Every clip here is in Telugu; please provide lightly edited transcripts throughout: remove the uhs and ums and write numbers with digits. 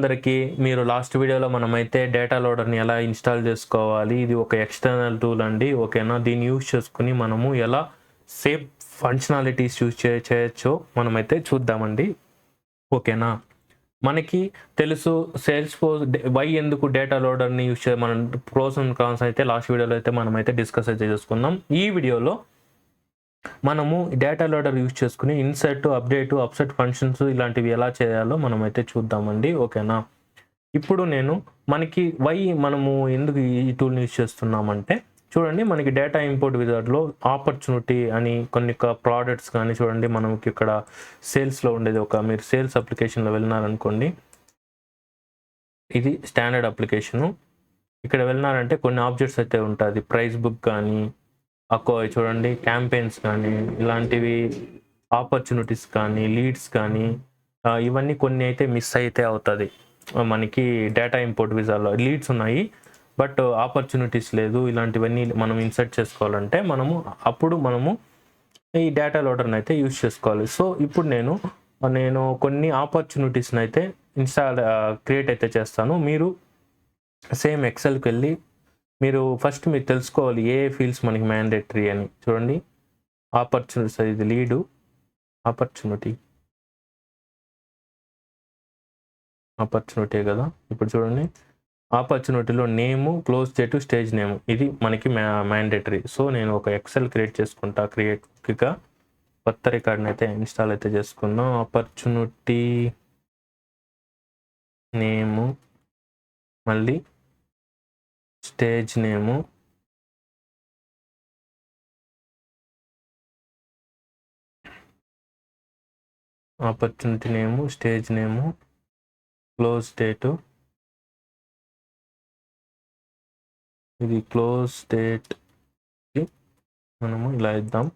అందరికీ మీరు లాస్ట్ వీడియోలో మనమైతే డేటా లోడర్ని ఎలా ఇన్స్టాల్ చేసుకోవాలి, ఇది ఒక ఎక్స్టర్నల్ టూల్ అండి, ఓకేనా. దీన్ని యూజ్ చేసుకుని మనము ఎలా సేమ్ ఫంక్షనాలిటీస్ యూజ్ చేయొచ్చో మనమైతే చూద్దామండి, ఓకేనా. మనకి తెలుసు సేల్స్ ఫోర్స్ వై ఎందుకు డేటా లోడర్ని యూజ్ మనం ప్రోస్ అండ్ కాన్స్ అయితే లాస్ట్ వీడియోలో అయితే మనమైతే డిస్కస్ అయితే చేసుకున్నాం. ఈ వీడియోలో మనము డేటా లోడర్ యూజ్ చేసుకుని ఇన్సర్ట్, అప్డేట్, అప్సెట్ ఫంక్షన్స్ ఇలాంటివి ఎలా చేయాలో మనమైతే చూద్దామండి, ఓకేనా. ఇప్పుడు మనకి మనము ఎందుకు ఈ టూల్ని యూజ్ చేస్తున్నామంటే చూడండి, మనకి డేటా ఇంపోర్ట్ విజార్డ్లో ఆపర్చునిటీ అని కొన్ని ప్రోడక్ట్స్ కానీ చూడండి, మనకి ఇక్కడ సేల్స్లో ఉండేది మీరు సేల్స్ అప్లికేషన్లో వెళ్ళినారనుకోండి, ఇది స్టాండర్డ్ అప్లికేషను. ఇక్కడ వెళ్ళినారంటే కొన్ని ఆబ్జెక్ట్స్ అయితే ఉంటుంది, ప్రైస్ బుక్ కానీ చూడండి, క్యాంపెయిన్స్ కానీ ఇలాంటివి, ఆపర్చునిటీస్ కానీ, లీడ్స్ కానీ, ఇవన్నీ కొన్ని అయితే మిస్ అయితే అవుతుంది మనకి డేటా ఇంపోర్ట్ విజాలో. లీడ్స్ ఉన్నాయి బట్ ఆపర్చునిటీస్ లేదు. ఇలాంటివన్నీ మనం ఇన్సర్ట్ చేసుకోవాలంటే అప్పుడు మనము ఈ డేటా లోడర్ని అయితే యూజ్ చేసుకోవాలి. సో ఇప్పుడు నేను కొన్ని ఆపర్చునిటీస్ని అయితే క్రియేట్ అయితే చేస్తాను. మీరు సేమ్ ఎక్సెల్కి వెళ్ళి మీరు తెలుసుకోవాలి ఏ ఫీల్డ్స్ మనకి మ్యాండేటరీ అని. చూడండి, ఆపర్చునిటీస్, ఇది లీడు, ఆపర్చునిటీ కదా. ఇప్పుడు చూడండి, ఆపర్చునిటీలో నేము, క్లోజ్ డేటు, స్టేజ్ నేము, ఇది మనకి మ్యాండేటరీ. సో నేను ఒక ఎక్సెల్ క్రియేట్ చేసుకుంటా. క్రియేట్గా కొత్త రికార్డ్ని అయితే ఇన్స్టాల్ అయితే చేసుకుందాం. ఆపర్చునిటీ నేము, మళ్ళీ స్టేజ్ నేము, ఆపర్చునిటీ నేము, స్టేజ్ నేము, క్లోజ్ డేటు, ఇది క్లోజ్ డేట్కి మనము ఇలా ఇద్దాం.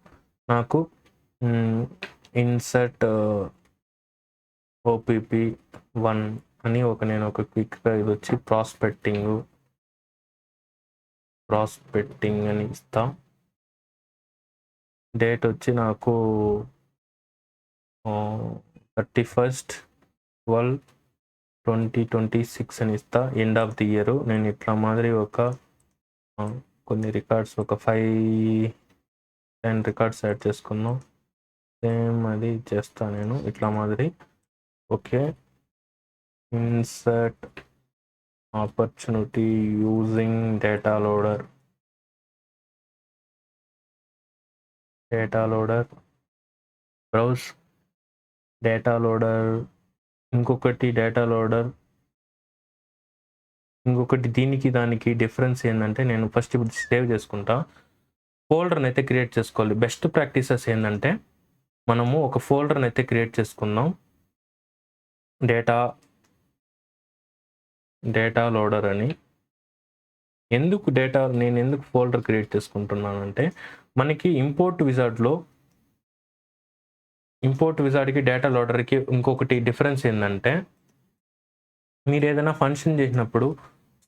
నాకు ఇన్సర్ట్ OPP1 అని నేను ఒక క్విక్గా ఇది వచ్చి ప్రాస్పెక్టింగ్ అని ఇస్తా. డేట్ వచ్చి నాకు 31/12/2026 అని ఇస్తా. ఎండ్ ఆఫ్ ది ఇయర్ నేను ఇట్లా మాదిరి కొన్ని రికార్డ్స్, ఒక 5-10 రికార్డ్స్ యాడ్ చేసుకున్నాం. సేమ్ అది చేస్తా నేను ఇట్లా మాదిరి. Okay, insert opportunity using data loader, browse data loader, ఇంకొకటి దానికి డిఫరెన్స్ ఏంటంటే, నేను ఫస్ట్ ఇప్పుడు సేవ్ చేసుకుంటా. ఫోల్డర్ని అయితే క్రియేట్ చేసుకోవాలి. బెస్ట్ ప్రాక్టీసెస్ ఏంటంటే, మనము ఒక ఫోల్డర్ని అయితే క్రియేట్ చేసుకుందాం. డేటా లోడర్ అని. నేను ఎందుకు ఫోల్డర్ క్రియేట్ చేసుకుంటున్నానంటే, మనకి ఇంపోర్ట్ విజార్డ్కి డేటా లోడర్కి ఇంకొకటి డిఫరెన్స్ ఏంటంటే, మీరు ఏదైనా ఫంక్షన్ చేసినప్పుడు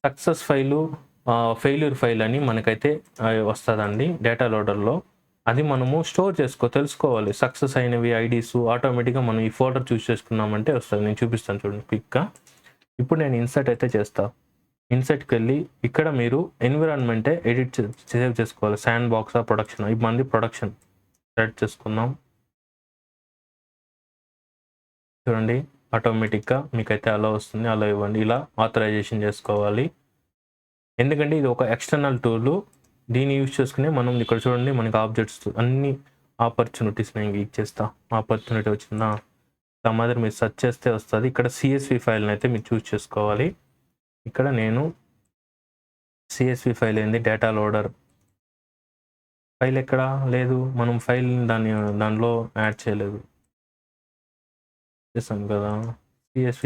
సక్సెస్ ఫైలు, ఫెయిల్యూర్ ఫైల్ అని మనకైతే వస్తుందండి డేటా లోడర్లో. అది మనము స్టోర్ తెలుసుకోవాలి. సక్సెస్ అయినవి ఐడీస్ ఆటోమేటిక్గా మనం ఈ ఫోల్డర్ చూస్ చేసుకున్నామంటే వస్తుంది. నేను చూపిస్తాను చూడండి క్విక్గా. ఇప్పుడు నేను ఇన్సర్ట్ అయితే చేస్తాను. ఇన్సర్ట్కి వెళ్ళి ఇక్కడ మీరు ఎన్విరాన్మెంటే సేవ్ చేసుకోవాలి. శాండ్ బాక్సా, ప్రొడక్షన్, ఇది మంది ప్రొడక్షన్ సెలెక్ట్ చేసుకుందాం. చూడండి, ఆటోమేటిక్గా మీకైతే అలా వస్తుంది. అలా ఇవ్వండి. ఇలా ఆథరైజేషన్ చేసుకోవాలి. ఎందుకంటే ఇది ఒక ఎక్స్టర్నల్ టూల్. దీన్ని యూజ్ చేసుకుని మనం ఇక్కడ చూడండి, మనకి ఆబ్జెక్ట్స్ అన్ని ఆపర్చునిటీస్ నేను ఇచ్చేస్తా. ఆపర్చునిటీ వచ్చిందా, ఆ మాదిరి మీరు సెర్చ్ చేస్తే వస్తుంది. ఇక్కడ CSV ఫైల్ని అయితే మీరు చూస్ చేసుకోవాలి. ఇక్కడ నేను CSV ఫైల్ ఏంది, డేటా లోడర్ ఫైల్ ఎక్కడ లేదు, మనం ఫైల్ దానిలో యాడ్ చేయలేదు. చేసాం కదా CSV.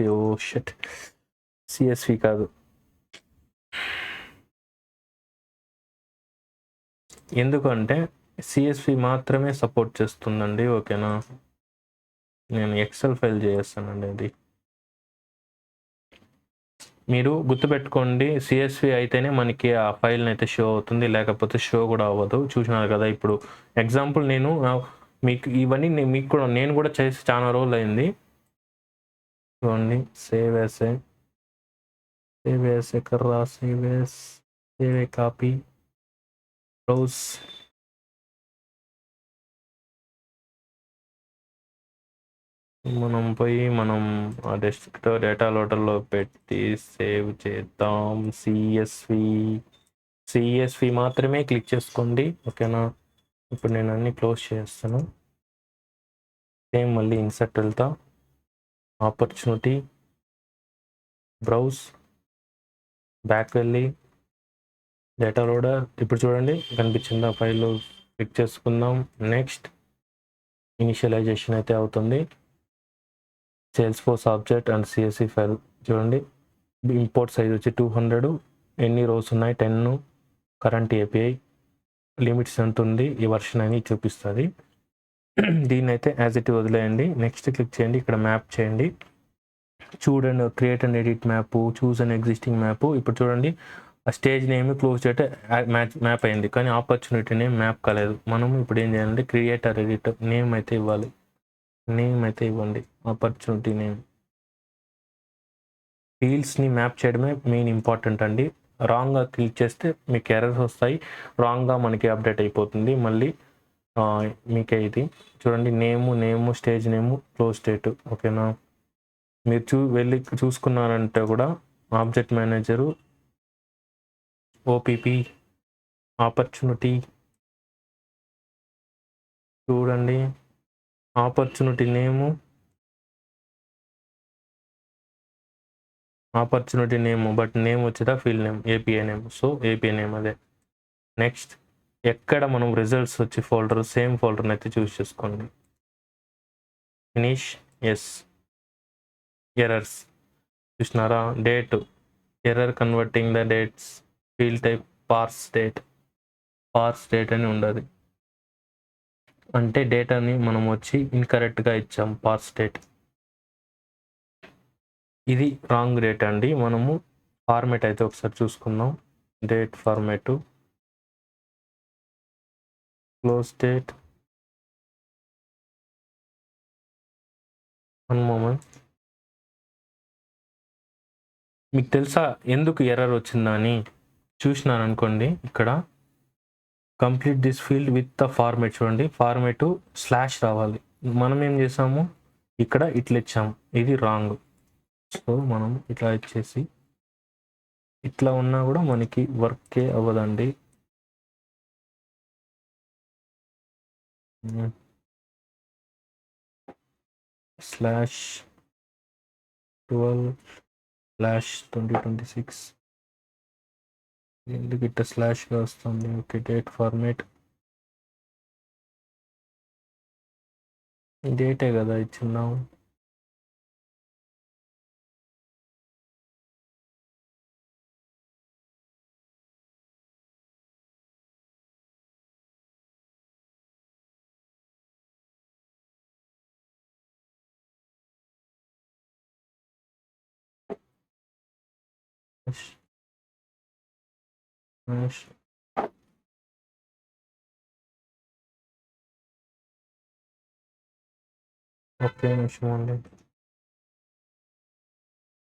CSV కాదు, ఎందుకంటే CSV మాత్రమే సపోర్ట్ చేస్తుందండి, ఓకేనా. నేను ఎక్సెల్ ఫైల్ చేస్తానండి. అది మీరు గుర్తుపెట్టుకోండి, CSV అయితేనే మనకి ఆ ఫైల్ని అయితే షో అవుతుంది, లేకపోతే షో కూడా అవ్వదు. చూసినారు కదా. ఇప్పుడు ఎగ్జాంపుల్ మీకు ఇవన్నీ నేను కూడా చేసి చాలా రోజులు అయింది. చూడండి, సేవ్ యాస్ సేవ్ యాస్ ఎక్కడ save as save a copy browse మనం పోయి మనం ఆ డెస్క్టాప్ డేటా లోడర్లో పెట్టి సేవ్ చేద్దాం. సిఎస్వి మాత్రమే క్లిక్ చేసుకోండి, ఓకేనా. ఇప్పుడు నేను అన్ని క్లోజ్ చేస్తాను. సేమ్ మళ్ళీ ఇన్సర్ట్ వెళ్తా, ఆపర్చునిటీ, బ్రౌజ్, బ్యాక్ వెళ్ళి డేటా లోడర్. ఇప్పుడు చూడండి కనిపించిందా ఫైల్, క్లిక్ చేసుకుందాం. నెక్స్ట్ ఇనిషియలైజేషన్ అయితే అవుతుంది. Salesforce object and CSC file చూడండి. ఇంపోర్ట్ సైజ్ వచ్చి 200, ఎన్ని రోస్ ఉన్నాయి 10, కరెంట్ ఏపీఐ లిమిట్స్ ఎంత ఉంది, ఈ వర్షన్ అని చూపిస్తుంది. దీన్ని అయితే యాజ్ ఇట్ వదిలేయండి. నెక్స్ట్ క్లిక్ చేయండి, ఇక్కడ మ్యాప్ చేయండి. చూడండి create and edit map, choose and existing map. ఇప్పుడు చూడండి ఆ stage name close date map అయింది, కానీ ఆపర్చునిటీ నేమ్ మ్యాప్ కాలేదు. మనం ఇప్పుడు ఏం చేయాలంటే క్రియేటర్ ఎడిటర్ నేమ్ అయితే ఇవ్వాలి. నేమ్ అయితే ఇవ్వండి, ఆపర్చునిటీ నేమ్. ఫీల్డ్స్ని మ్యాప్ చేయడమే మెయిన్ ఇంపార్టెంట్ అండి. రాంగ్గా క్లిక్ చేస్తే మీకు ఎర్రర్స్ వస్తాయి, రాంగ్గా మనకి అప్డేట్ అయిపోతుంది మళ్ళీ మీకే. ఇది చూడండి name stage name close date, ఓకేనా. మీరు వెళ్ళి చూసుకున్నారంటే కూడా ఆబ్జెక్ట్ మేనేజరు ఓపీపీ ఆపర్చునిటీ చూడండి, ఆపర్చునిటీ నేము బట్ నేమ్ వచ్చేదా field name API name, so API name అదే. నెక్స్ట్ ఎక్కడ మనం రిజల్ట్స్ వచ్చి ఫోల్డర్ సేమ్ ఫోల్డర్ని అయితే చూస్ చేసుకోండి. Finish, yes. ఎర్రర్స్ చూసినారా, date error converting the dates, field type parse date అని ఉండదు, అంటే డేటాని మనం వచ్చి ఇన్కరెక్ట్గా ఇచ్చాం పార్స్ డేట్. ఇది రాంగ్ డేట్ అండి. మనము ఫార్మేట్ అయితే ఒకసారి చూసుకుందాం. Date format, close date, 1 moment. మీకు తెలుసా ఎందుకు ఎర్రర్ వచ్చిందని? చూసినాను అనుకోండి, ఇక్కడ complete this field with the format చూడండి, ఫార్మేటు స్లాష్ రావాలి. మనం ఏం చేసాము ఇక్కడ ఇట్లా ఇచ్చాము, ఇది రాంగ్. సో మనం ఇట్లా ఇచ్చేసి ఇట్లా ఉన్నా కూడా మనకి వర్కే అవ్వదండి. /12/2026 ఎందుకు ఇట్లా స్లాష్గా వస్తుంది? ఓకే, డేట్ ఫార్మేట్ డేటే కదా ఇచ్చిందాం. ఓకే నిమిషం అండి.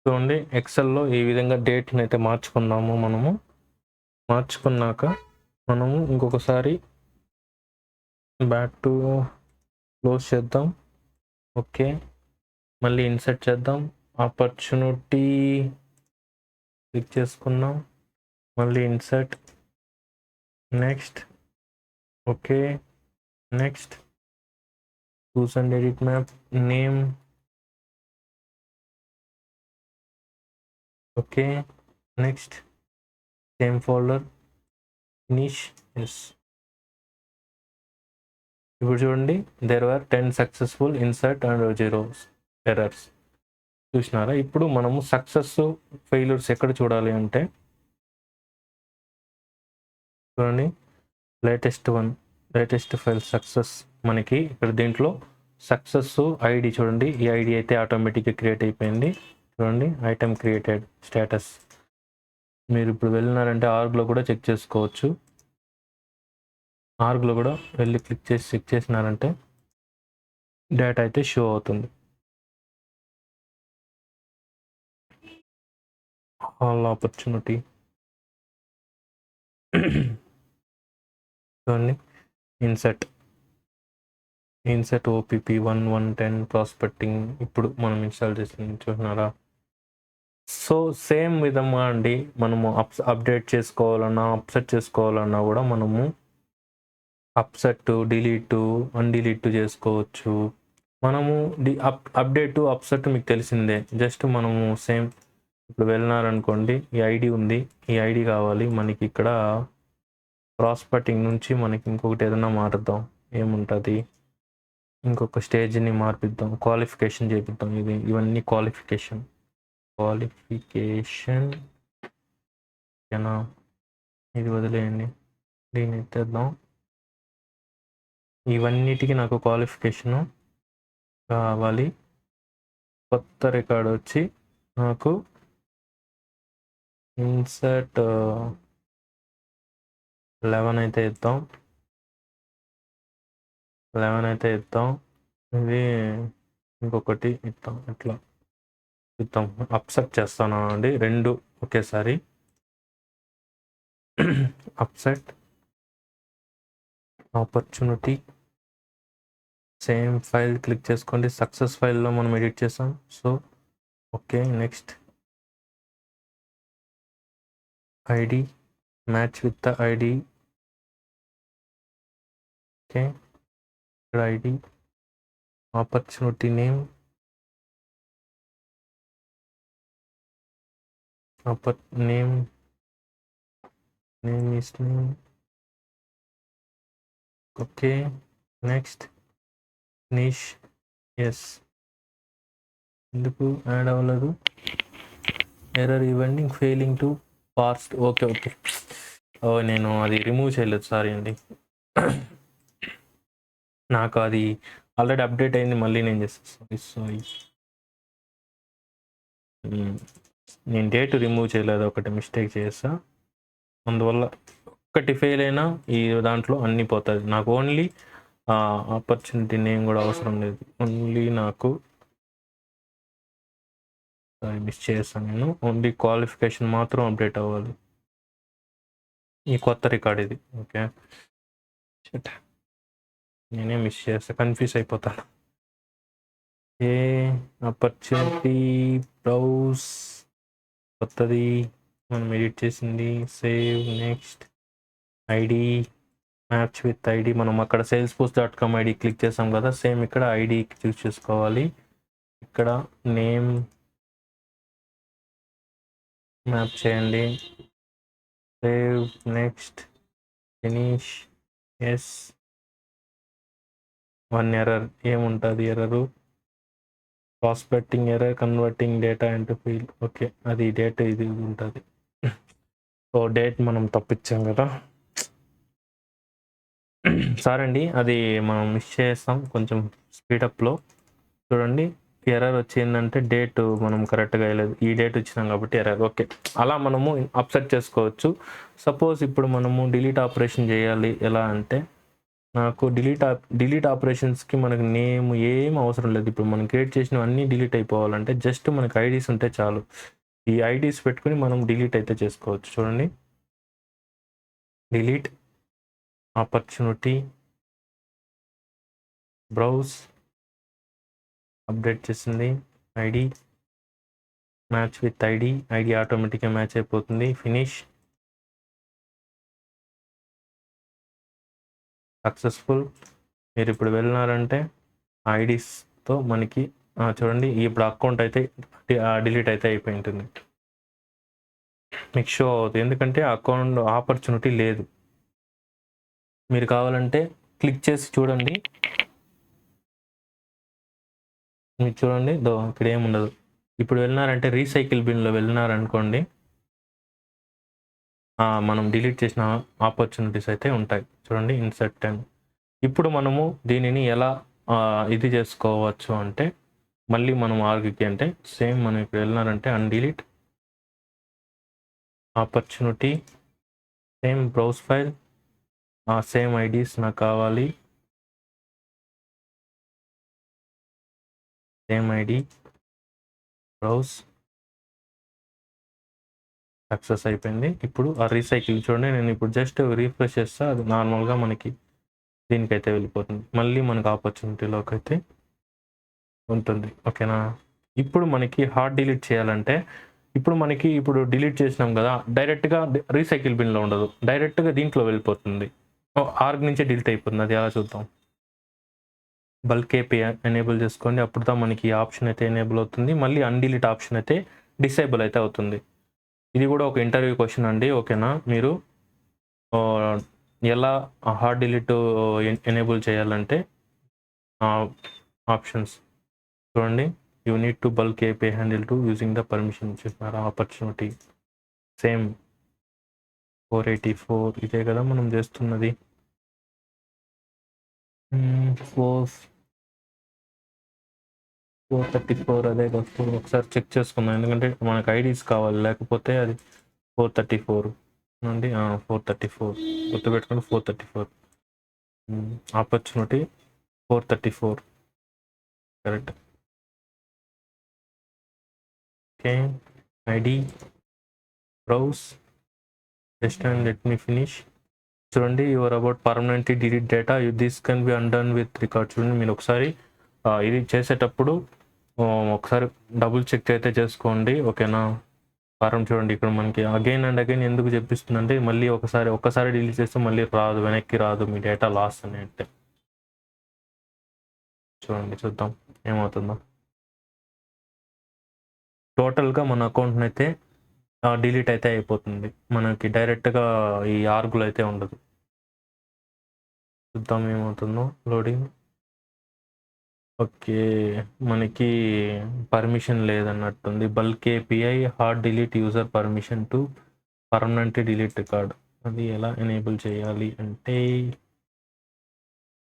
చూడండి ఎక్సెల్లో ఈ విధంగా డేట్ని అయితే మార్చుకున్నాము. మార్చుకున్నాక మనము ఇంకొకసారి బ్యాక్ టు క్లోజ్ చేద్దాం. ఓకే, మళ్ళీ ఇన్సర్ట్ చేద్దాం, ఆపర్చునిటీ క్లిక్ చేసుకుందాం, మళ్ళీ insert, next. Okay, next choose and edit map name. Okay, next same folder, finish, yes. ఇప్పుడు చూడండి there are 10 successful insert and 0 errors. చూసినారా? ఇప్పుడు మనము సక్సెస్ ఫెయిల్యూర్స్ ఎక్కడ చూడాలి అంటే చూడండి, లేటెస్ట్ ఫైల్ సక్సెస్ మనకి ఇక్కడ దీంట్లో సక్సెస్ ఐడి చూడండి, ఈ ఐడి అయితే ఆటోమేటిక్గా క్రియేట్ అయిపోయింది. చూడండి ఐటమ్ క్రియేటెడ్ స్టేటస్. మీరు ఇప్పుడు వెళ్ళినారంటే ఆర్గ్లో కూడా చెక్ చేసుకోవచ్చు. ఆర్గ్లో కూడా వెళ్ళి క్లిక్ చేసి చెక్ చేసినారంటే డేటా అయితే షో అవుతుంది. ఆల్ ఆపర్చునిటీ చూడండి, ఇన్సెట్ ఓపీపీ 1110 ప్రాస్పెక్టింగ్ ఇప్పుడు మనం ఇన్స్టాల్ చేసింది చూస్తున్నారా. సో సేమ్ విధంగా అండి, మనము అప్డేట్ చేసుకోవాలన్నా అప్సెట్ చేసుకోవాలన్నా కూడా మనము అప్సెట్, డిలీట్, అన్డిలీట్ చేసుకోవచ్చు. మనము అప్డేట్ అప్సెట్ మీకు తెలిసిందే. జస్ట్ మనము సేమ్ ఇప్పుడు వెళ్ళినారనుకోండి, ఈ ఐడి ఉంది, ఈ ఐడి కావాలి మనకి. ఇక్కడ ప్రాస్పెక్టింగ్ నుంచి మనకి ఇంకొకటి ఏదైనా మారుద్దాం. ఏముంటుంది, ఇంకొక స్టేజ్ని మార్పిద్దాం, క్వాలిఫికేషన్ చేపిద్దాం. ఇవన్నీ క్వాలిఫికేషన్ ఓకేనా. ఇది వదిలేయండి, దీన్ని ఎత్తేద్దాం. ఇవన్నిటికీ నాకు క్వాలిఫికేషను కావాలి. కొత్త రికార్డ్ వచ్చి నాకు ఇన్సర్ట్ 11 అయితే ఇద్దాం. ఇది ఇంకొకటి ఇద్దాం. ఇద్దాం. అప్సెట్ చేస్తాను అండి, రెండు ఒకేసారి. Upsert opportunity same file click చేసుకోండి. సక్సెస్ ఫైల్లో మనం ఎడిట్ చేసాం. So okay, next ID match with the ID. Okay, ఇక్కడ ID opportunity name is name. Okay, next finish. Yes, ఎందుకు యాడ్ అవ్వలేదు? ఎర్రర్ ఈవెంటింగ్ ఫెయిలింగ్ టు పార్స్. ఓకే, నేను అది రిమూవ్ చేయలేదు, సారీ అండి. నాకు అది ఆల్రెడీ అప్డేట్ అయింది, మళ్ళీ నేను చేస్తాను. సారీ, నేను డేట్ రిమూవ్ చేయలేదు, ఒకటి మిస్టేక్ చేసా. అందువల్ల ఒక్కటి ఫెయిల్ అయినా ఈ దాంట్లో అన్నీ పోతుంది. నాకు ఓన్లీ ఆపర్చునిటీ నేమ్ కూడా అవసరం లేదు. ఓన్లీ నాకు మిస్ చేస్తాను నేను. ఓన్లీ క్వాలిఫికేషన్ మాత్రం అప్డేట్ అవ్వాలి. ఈ కొత్త రికార్డ్ ఇది. ఓకే, నేనే మిస్ చేస్తా, కన్ఫ్యూజ్ అయిపోతాను. ఏ ఆపర్చునిటీ బ్రౌజ్ కొత్తది మనం ఎడిట్ చేసింది. Save, next ID match with ID. మనం అక్కడ salesforce.com ఐడి క్లిక్ చేసాం కదా, సేమ్ ఇక్కడ ఐడి చూస్ చేసుకోవాలి. ఇక్కడ నేమ్ మ్యాప్ చేయండి. Save, next finish. Yes, 1 error. ఏముంటుంది error? Prospecting error converting data into field. Okay, అది డేట్ ఇది ఉంటుంది. సో డేట్ మనం తప్పించాం కదా, సారీ అండి. అది మనం మిస్ చేస్తాం కొంచెం స్పీడప్లో. చూడండి, ఎర్రర్ వచ్చిందంటే డేట్ మనం కరెక్ట్గా వేయలేదు. ఈ డేట్ వచ్చినాం కాబట్టి ఎర్రర్. ఓకే, అలా మనము అప్సెట్ చేసుకోవచ్చు. సపోజ్ ఇప్పుడు మనము డిలీట్ ఆపరేషన్ చేయాలి. ఎలా అంటే, నాకు డిలీట్ ఆపరేషన్స్కి మనకు నేమ్ ఏం అవసరం లేదు. ఇప్పుడు మనం క్రియేట్ చేసినవన్నీ డిలీట్ అయిపోవాలంటే జస్ట్ మనకు ఐడీస్ ఉంటే చాలు. ఈ ఐడీస్ పెట్టుకుని మనం డిలీట్ అయితే చేసుకోవచ్చు. చూడండి, డిలీట్ ఆపర్చునిటీ బ్రౌజ్ అప్డేట్ చేసింది. ఐడి మ్యాచ్ విత్ ఐడి ఆటోమేటిక్గా మ్యాచ్ అయిపోతుంది. Finish, successful. మీరు ఇప్పుడు వెళ్ళినారంటే ఐడీస్తో మనకి చూడండి, ఇప్పుడు అకౌంట్ అయితే డిలీట్ అయితే అయిపోయి ఉంటుంది. మీకు షో అవుతుంది, ఎందుకంటే అకౌంట్ ఆపర్చునిటీ లేదు. మీరు కావాలంటే క్లిక్ చేసి చూడండి. మీరు చూడండి, ఇక్కడ ఏముండదు. ఇప్పుడు వెళ్ళినారంటే రీసైకిల్ బిన్లో వెళ్ళినారనుకోండి, మనం డిలీట్ చేసిన ఆపర్చునిటీస్ అయితే ఉంటాయి. చూడండి, ఇన్సర్ట్ 10. ఇప్పుడు మనము దీనిని ఎలా ఇది చేసుకోవచ్చు అంటే, మళ్ళీ మనం ఆర్గ్కి అంటే సేమ్ మనం ఇప్పుడు వెళ్ళినారంటే undelete opportunity, same browse file, same IDs నాకు కావాలి. సేమ్ ఐడి బ్రౌజ్ సక్సెస్ అయిపోయింది. ఇప్పుడు ఆ రీసైకిల్ చూడండి, నేను ఇప్పుడు జస్ట్ రీఫ్రెష్ చేస్తే అది నార్మల్గా మనకి దీనికైతే వెళ్ళిపోతుంది. మళ్ళీ మనకు ఆపర్చునిటీలోకి అయితే ఉంటుంది. ఓకేనా. ఇప్పుడు మనకి హార్డ్ డిలీట్ చేయాలంటే ఇప్పుడు డిలీట్ చేసినాం కదా, డైరెక్ట్గా రీసైకిల్ బిన్లో ఉండదు, డైరెక్ట్గా దీంట్లో వెళ్ళిపోతుంది. ఆర్గ్ నుంచే డిలీట్ అయిపోతుంది. అది ఎలా చూద్దాం. బల్క్ ఏపీ ఎనేబుల్ చేసుకోండి. అప్పుడు మనకి ఈ ఆప్షన్ అయితే ఎనేబుల్ అవుతుంది. మళ్ళీ అన్డిలీట్ ఆప్షన్ అయితే డిసేబుల్ అయితే అవుతుంది. ఇది కూడా ఒక ఇంటర్వ్యూ క్వశ్చన్ అండి. ఓకేనా. మీరు ఎలా హార్డ్ డిలీట్ ఎనేబుల్ చేయాలంటే ఆప్షన్స్ చూడండి. You need to bulk API handle to using the permission చెప్పినారా. ఆపర్చునిటీ సేమ్ 484 ఇదే కదా మనం చేస్తున్నది. 434 అదే వస్తుంది. ఒకసారి చెక్ చేసుకుందాం, ఎందుకంటే మనకు ఐడీస్ కావాలి, లేకపోతే అది 434 అండి. 434 గుర్తుపెట్టుకోండి. 434 opportunity 434 correct. Okay, I'd browse just and let me finish. చూడండి, your about permanently delete data, this can be undone with record. చూడండి, మీరు ఒకసారి ఇది చేసేటప్పుడు ఒకసారి డబుల్ చెక్ అయితే చేసుకోండి. ఓకేనా. ఫారం చూడండి, ఇక్కడ మనకి అగైన్ అండ్ అగైన్ ఎందుకు చెప్పిస్తుందంటే మళ్ళీ ఒక్కసారి డిలీట్ చేస్తే మళ్ళీ రాదు, వెనక్కి రాదు, మీ డేటా లాస్ అని అంటే. చూడండి, చూద్దాం ఏమవుతుందో. టోటల్గా మన అకౌంట్ని అయితే డిలీట్ అయితే అయిపోతుంది. మనకి డైరెక్ట్గా ఈ ఆర్గులు అయితే ఉండదు. చూద్దాం ఏమవుతుందో. లోడింగ్. ఓకే, మనకి పర్మిషన్ లేదన్నట్టుంది. Bulk API hard delete user permission to permanently delete record. అది ఎలా ఎనేబుల్ చేయాలి అంటే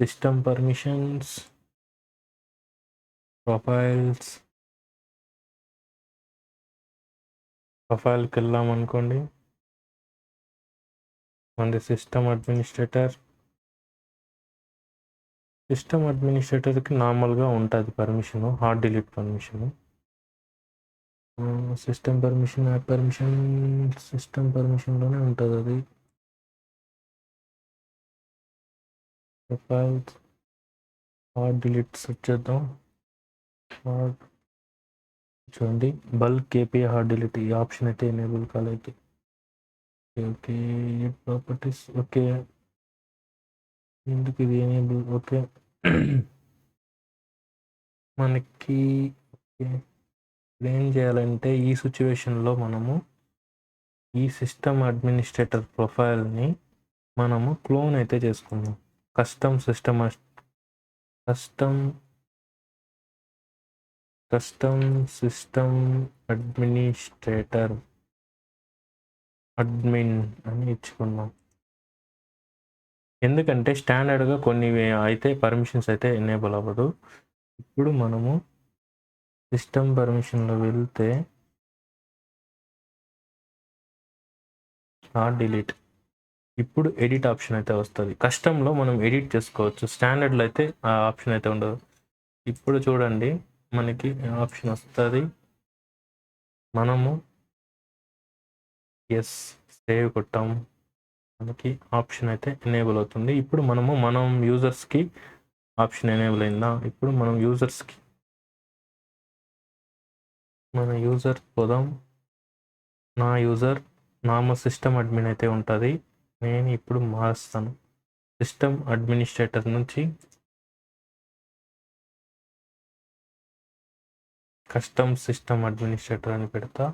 సిస్టమ్ పర్మిషన్స్, ప్రొఫైల్కి వెళ్ళాం అనుకోండి. మన సిస్టమ్ అడ్మినిస్ట్రేటర్కి నార్మల్గా ఉంటుంది permission, hard delete permission. System permission, app permission, system పర్మిషన్లోనే ఉంటుంది అది. ప్రొఫైల్స్ హార్డ్ డిలీట్ సెట్ చేద్దాం. చూడండి, బల్క్ ఏపీఐ హార్డ్ డిలీట్ ఈ ఆప్షన్ అయితే ఎనేబుల్ కాలేదు. Okay, properties. ఓకే, ఎందుకు ఇది ఎనేబుల్. ఓకే, మనకి ఏం చేయాలంటే ఈ సిచ్యువేషన్లో మనము ఈ సిస్టమ్ అడ్మినిస్ట్రేటర్ ప్రొఫైల్ని మనము క్లోన్ అయితే చేసుకుందాం. కస్టమ్ సిస్టమ్ అడ్మినిస్ట్రేటర్ అడ్మిన్ అని ఇచ్చుకుందాం. ఎందుకంటే స్టాండర్డ్గా కొన్ని అయితే పర్మిషన్స్ అయితే ఎనేబుల్ అవ్వదు. ఇప్పుడు మనము సిస్టమ్ పర్మిషన్లో వెళ్తే డిలీట్, ఇప్పుడు ఎడిట్ ఆప్షన్ అయితే వస్తుంది. కస్టమ్లో మనం ఎడిట్ చేసుకోవచ్చు, స్టాండర్డ్లో అయితే ఆ ఆప్షన్ అయితే ఉండదు. ఇప్పుడు చూడండి, మనకి ఆప్షన్ వస్తుంది. మనము ఎస్ సేవ్ కొట్టాం, మనకి ఆప్షన్ అయితే ఎనేబుల్ అవుతుంది. ఇప్పుడు మనం యూజర్స్కి ఆప్షన్ ఎనేబుల్ అయిందా. ఇప్పుడు మనం మన యూజర్ పోదాం. నామ సిస్టమ్ అడ్మిన్ అయితే ఉంటుంది. నేను ఇప్పుడు మారుస్తాను, సిస్టమ్ అడ్మినిస్ట్రేటర్ నుంచి కస్టమ్ సిస్టమ్ అడ్మినిస్ట్రేటర్ అని పెడతా.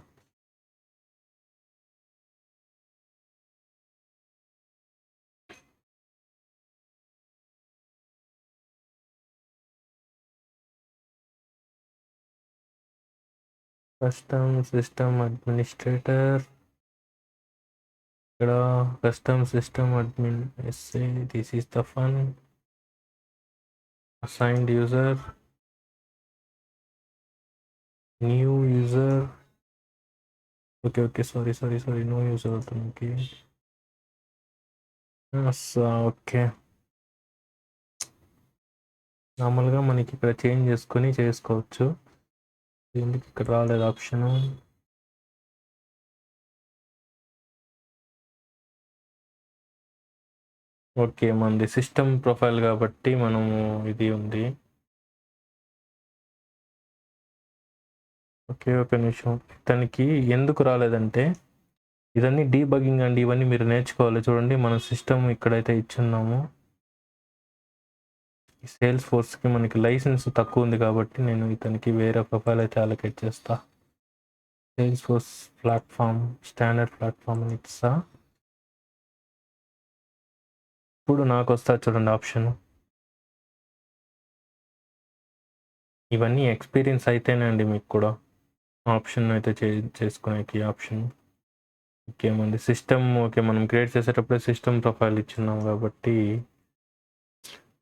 కస్టమ్ సిస్టమ్ అడ్మినిస్ట్రేటర్, ఇక్కడ custom system admin SA, this is the fun assigned user, new user. Okay sorry no user అవుతుంది. ఓకే, నార్మల్గా మనకి ఇక్కడ చేంజ్ చేసుకొని చేసుకోవచ్చు. ఎందుకు ఇక్కడ రాలేదు ఆప్షన్. ఓకే. మనది సిస్టమ్ ప్రొఫైల్ కాబట్టి మనము ఇది ఉంది. ఓకే. ఒక నిమిషం. ఇతనికి ఎందుకు రాలేదంటే ఇదన్నీ డీబగ్గింగ్ అండి. ఇవన్నీ మీరు నేర్చుకోవాలి. చూడండి మన సిస్టమ్ ఇక్కడైతే ఇచ్చున్నాము. ఈ సేల్స్ ఫోర్స్‌కి మనకి లైసెన్స్ తక్కువ ఉంది కాబట్టి నేను ఇతనికి వేరే ప్రొఫైల్ అయితే అలొకేట్ చేస్తా. Sales force platform, standard platform అని ఇస్తా. ఇప్పుడు నాకొస్తది చూడండి ఆప్షన్. ఇవన్నీ ఎక్స్‌పీరియన్స్ అయితేనే అండి మీకు కూడా ఆప్షన్ అయితే చేసుకునేకి ఆప్షన్. ఓకే. మనది సిస్టమ్ ఓకే. మనం క్రియేట్ చేసేటప్పుడే సిస్టమ్ ప్రొఫైల్ ఇచ్చున్నాం కాబట్టి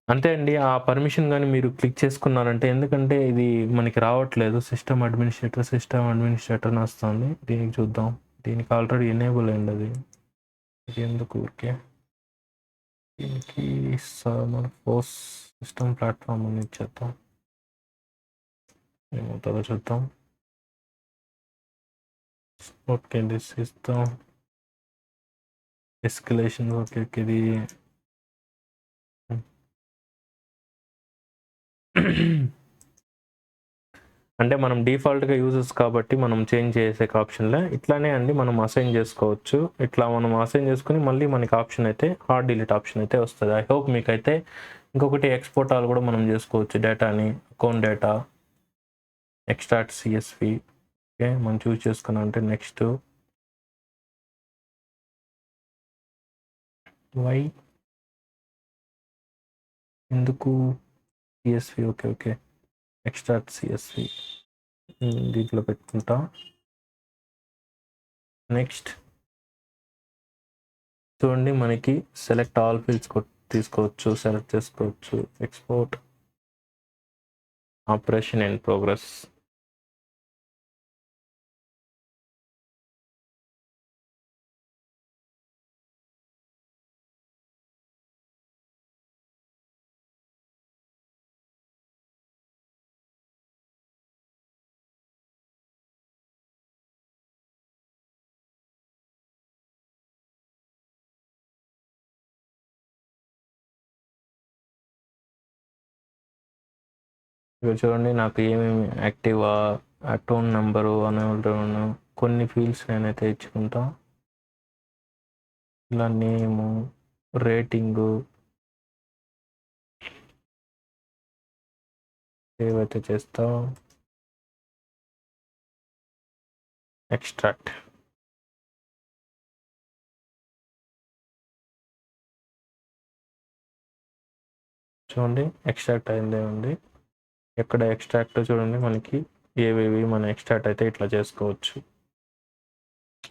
అంతే అండి. ఆ పర్మిషన్ గాని మీరు క్లిక్ చేసుకున్నారంటే ఎందుకంటే ఇది మనకి రావట్లేదు. సిస్టమ్ అడ్మినిస్ట్రేటర్ అని వస్తుంది. దీనికి చూద్దాం. దీనికి ఆల్రెడీ ఎనేబుల్ అయింది అది. ఇది ఎందుకు ఊరికే. దీనికి మన ఫోర్స్ సిస్టమ్ ప్లాట్‌ఫామ్ అని ఇచ్చేద్దాం. ఏమవుతుందో చూద్దాం. Okay. This is the escalation. Okay. ఇది అంటే మనం డిఫాల్ట్‌గా యూజర్స్ కాబట్టి మనం చేంజ్ చేసే ఆప్షన్‌లే. ఇట్లానే అండి మనం అసైన్ చేసుకోవచ్చు. ఇట్లా మనం అసైన్ చేసుకొని మళ్ళీ మనకి ఆప్షన్ అయితే హార్డ్ డిలీట్ ఆప్షన్ అయితే వస్తది. ఐ హోప్ మీకైతే ఇంకొకటి ఎక్స్‌పోర్ట్ ఆల్ కూడా మనం చేసుకోవచ్చు డేటాని. Account data, extract CSV. Okay. మనం చూజ్ చేసుకున్నామంటే నెక్స్ట్ వై ఎందుకు సీఎస్‌వి ఓకే. ఎక్స్ట్రాక్ట్ సీఎస్‌వి దీంట్లో పెట్టుకుంటా. నెక్స్ట్ చూడండి మనకి సెలెక్ట్ ఆల్ ఫీల్డ్స్ తీసుకోవచ్చు, సెలెక్ట్ చేసుకోవచ్చు. Export operation in progress. ఇక్కడ చూడండి నాకు ఏమేమి యాక్టివా, అకౌంట్ నెంబరు, అనవల్టోన్ కొన్ని ఫీల్డ్స్ నేనైతే ఇచ్చుకుంటా. ఇలా నేము, రేటింగు సేవ్ అయితే చేస్తా. ఎక్స్ట్రాక్ట్ చూడండి ఎక్స్ట్రాక్ట్ అయిందే ఉంది. ఎక్కడ ఎక్స్ట్రాక్ట్ చూడండి మనకి ఏవేవి మన ఎక్స్ట్రాక్ట్ అయితే ఇట్లా చేసుకోవచ్చు.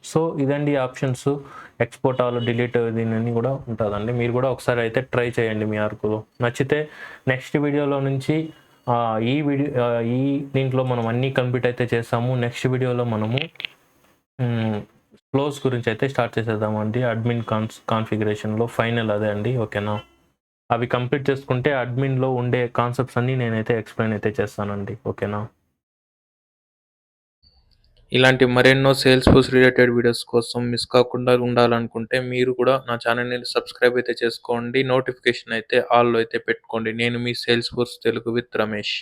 సో ఇదండి ఆప్షన్స్. ఎక్స్‌పోర్ట్ ఆల్, డిలీట్ దీన్ని కూడా ఉంటుందండి. మీరు కూడా ఒకసారి అయితే ట్రై చేయండి మీ ఆర్కులో. నచ్చితే నెక్స్ట్ వీడియోలో నుంచి ఈ దీంట్లో మనం అన్నీ కంప్లీట్ అయితే చేసాము. నెక్స్ట్ వీడియోలో మనము ఫ్లోస్ గురించి అయితే స్టార్ట్ చేసేద్దామండి. అడ్మిన్ కాన్ఫిగరేషన్లో ఫైనల్ అదే అండి. ఓకేనా. అవి కంప్లీట్ చేసుకుంటే అడ్మిన్లో ఉండే కాన్సెప్ట్స్ అన్నీ నేనైతే ఎక్స్ప్లెయిన్ అయితే చేస్తానండి. ఓకేనా. ఇలాంటి మరెన్నో సేల్స్ ఫోర్స్ రిలేటెడ్ వీడియోస్ కోసం మిస్ కాకుండా ఉండాలనుకుంటే మీరు కూడా నా ఛానల్ని సబ్స్క్రైబ్ అయితే చేసుకోండి. నోటిఫికేషన్ అయితే ఆల్‌లో అయితే పెట్టుకోండి. నేను మీ Salesforce Telugu with Ramesh.